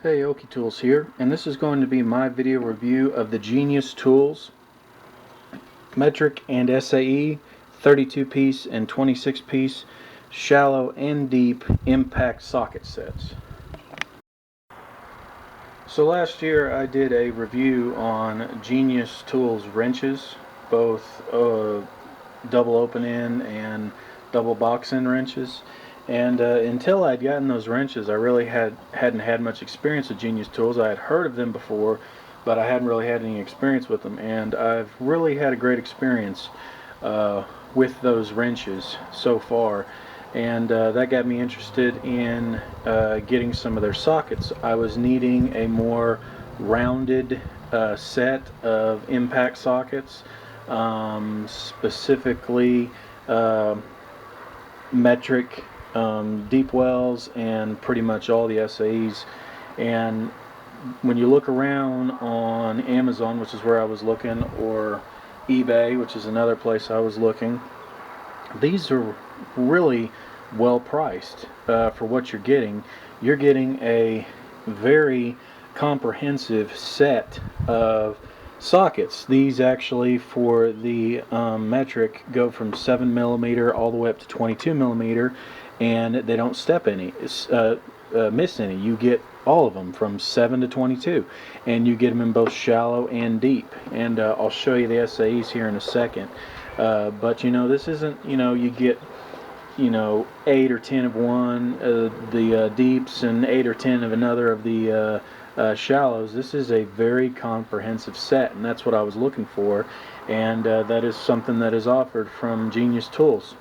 Hey, OkieTools here, and this is going to be my video review of the Genius Tools metric and SAE 32-piece and 26-piece shallow and deep impact socket sets. So last year I did a review on Genius Tools wrenches, both double open end and double box end wrenches. And until I'd gotten those wrenches, I really hadn't had much experience with Genius Tools. I had heard of them before, but I hadn't really had any experience with them. And I've really had a great experience with those wrenches so far. And that got me interested in getting some of their sockets. I was needing a more rounded set of impact sockets, specifically metric, deep wells, and pretty much all the SAEs. And when you look around on Amazon, which is where I was looking, or eBay, which is another place I was looking, these are really well priced for what you're getting. You're getting a very comprehensive set of sockets. These actually, for the metric, go from 7mm all the way up to 22mm, and they don't miss any. You get all of them from 7 to 22, and you get them in both shallow and deep. And I'll show you the SAEs here in a second. But this isn't, you get 8 or 10 of one, the deeps, and 8 or 10 of another of the shallows. This is a very comprehensive set, and that's what I was looking for, and that is something that is offered from Genius Tools.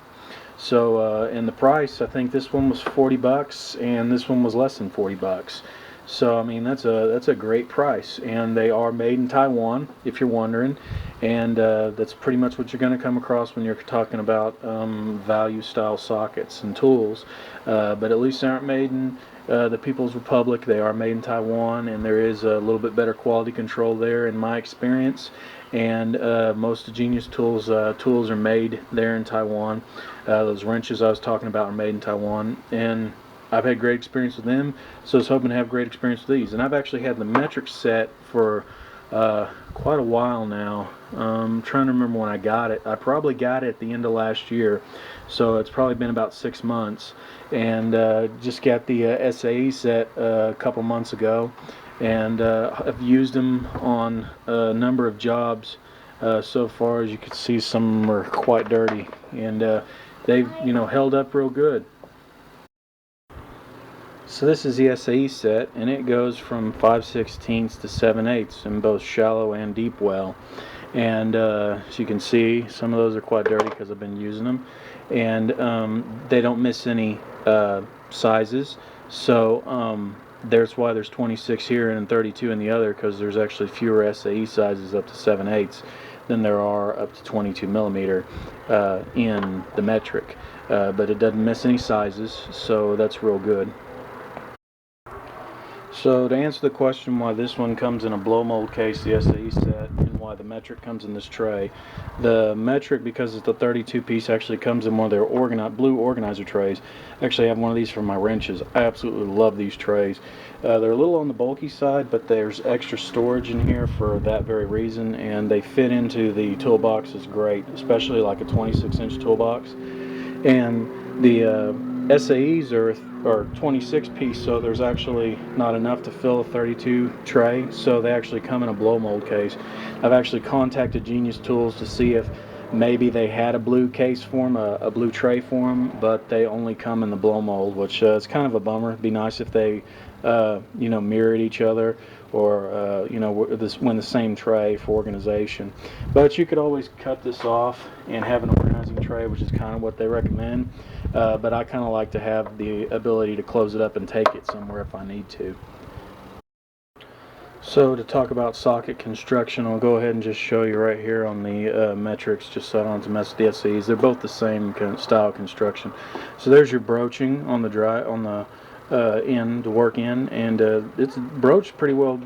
So and the price, I think this one was $40 and this one was less than $40. So I mean, that's a great price, and they are made in Taiwan, if you're wondering, and that's pretty much what you're going to come across when you're talking about value style sockets and tools. But at least they aren't made in the People's Republic. They are made in Taiwan, and there is a little bit better quality control there in my experience. And most of Genius Tools tools are made there in Taiwan. Those wrenches I was talking about are made in Taiwan, and I've had great experience with them, so I was hoping to have great experience with these. And I've actually had the metric set for quite a while now. I'm trying to remember when I got it. I probably got it at the end of last year, so it's probably been about 6 months. And just got the SAE set a couple months ago, and I've used them on a number of jobs so far. As you can see, some of them are quite dirty, and they've held up real good. So this is the SAE set, and it goes from 5/16 to 7/8 in both shallow and deep well. And as you can see, some of those are quite dirty because I've been using them, and they don't miss any sizes. So that's why there's 26 here and 32 in the other, because there's actually fewer SAE sizes up to 7/8 than there are up to 22mm in the metric. But it doesn't miss any sizes, so that's real good. So to answer the question why this one comes in a blow mold case, the SAE set, and why the metric comes in this tray, the metric, because it's the 32 piece, actually comes in one of their blue organizer trays. Actually, I have one of these for my wrenches. I absolutely love these trays. They're a little on the bulky side, but there's extra storage in here for that very reason, and they fit into the toolboxes great, especially like a 26-inch toolbox. And the SAEs are 26 piece, so there's actually not enough to fill a 32 tray, so they actually come in a blow mold case. I've actually contacted Genius Tools to see if maybe they had a blue case for them, a blue tray for them, but they only come in the blow mold, which is kind of a bummer. It'd be nice if they mirrored each other, or when the same tray for organization. But you could always cut this off and have an organizing tray, which is kind of what they recommend. But I kind of like to have the ability to close it up and take it somewhere if I need to. So to talk about socket construction, I'll go ahead and just show you right here on the metrics, just so I don't have to mess with the SAEs. They're both the same style construction. So there's your broaching on the end, to work in, and it's broached pretty well,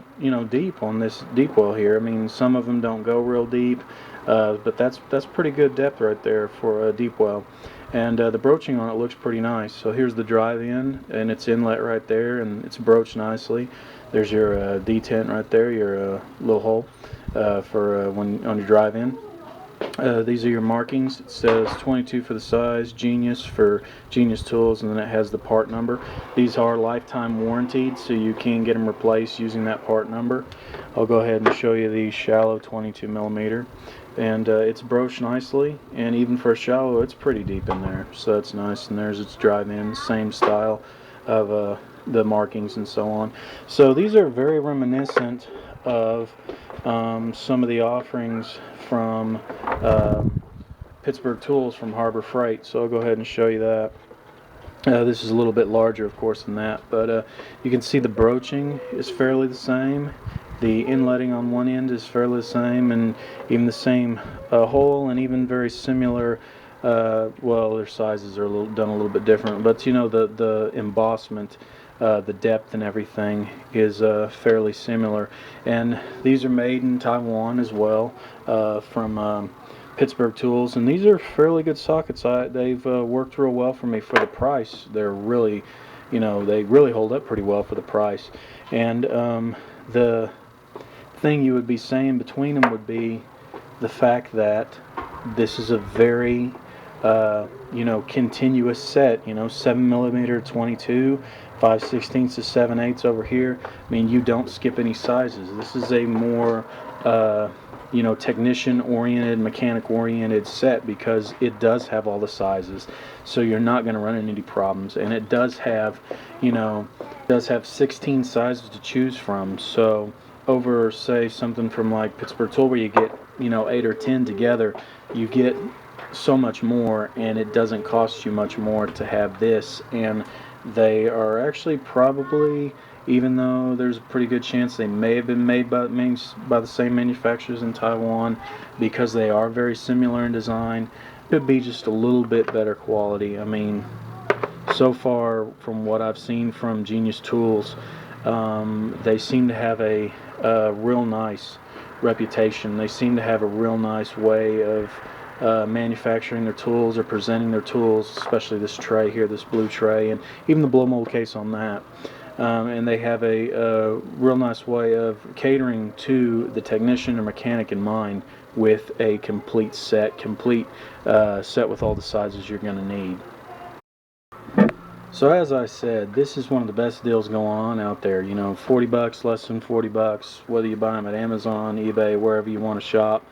deep on this deep well here. I mean, some of them don't go real deep, but that's pretty good depth right there for a deep well. and the broaching on it looks pretty nice. So here's the drive-in, and its inlet right there, and it's broached nicely. There's your detent right there, your little hole for when on your drive-in. These are your markings. It says 22 for the size, Genius for Genius Tools, and then it has the part number. These are lifetime warranted, so you can get them replaced using that part number. I'll go ahead and show you the shallow 22 millimeter, and it's broached nicely, and even for a shallow it's pretty deep in there, so that's nice. And there's its drive-in, same style of the markings and so on. So these are very reminiscent of some of the offerings from Pittsburgh Tools from Harbor Freight. So I'll go ahead and show you that. This is a little bit larger, of course, than that, but you can see the broaching is fairly the same. The inletting on one end is fairly the same, and even the same hole, and even very similar. Well, their sizes are done a little bit different, but you know, the embossment, the depth and everything is fairly similar. And these are made in Taiwan as well, from Pittsburgh Tools, and these are fairly good sockets. They've worked real well for me for the price. They're really, you know, they really hold up pretty well for the price. And the thing you would be saying between them would be the fact that this is a very you know, continuous set. You know, 7mm 22, 5/16 to 7/8 over here. I mean, you don't skip any sizes. This is a more you know, technician oriented, mechanic oriented set, because it does have all the sizes, so you're not going to run into any problems. And it does have, you know, 16 sizes to choose from. So over, say, something from like Pittsburgh Tool, where you get, you know, 8 or 10 together, you get so much more, and it doesn't cost you much more to have this. And they are actually probably, even though there's a pretty good chance they may have been made by the same manufacturers in Taiwan, because they are very similar in design, could be just a little bit better quality. I mean, so far from what I've seen from Genius Tools, they seem to have a real nice reputation. They seem to have a real nice way of manufacturing their tools or presenting their tools, especially this tray here, this blue tray, and even the blow mold case on that. And they have a real nice way of catering to the technician or mechanic in mind, with a complete set with all the sizes you're going to need. So as I said, this is one of the best deals going on out there. You know, 40 bucks, less than 40 bucks, whether you buy them at Amazon, eBay, wherever you want to shop,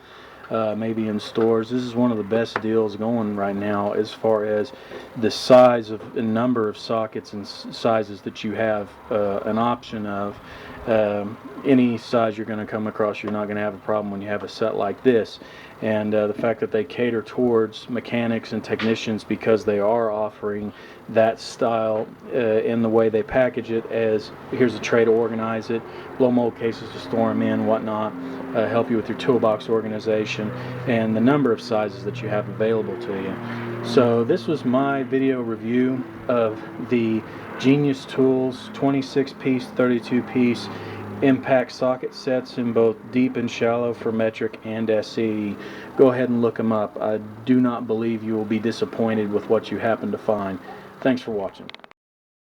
maybe in stores. This is one of the best deals going right now, as far as the size of the number of sockets and sizes that you have an option of. Any size you're going to come across, you're not going to have a problem when you have a set like this. And the fact that they cater towards mechanics and technicians, because they are offering that style in the way they package it, as here's a tray to organize it, blow mold cases to store them in, whatnot, help you with your toolbox organization, and the number of sizes that you have available to you. So this was my video review of the Genius Tools 26-piece, 32-piece impact socket sets in both deep and shallow for metric and SE. Go ahead and look them up. I do not believe you will be disappointed with what you happen to find. Thanks for watching.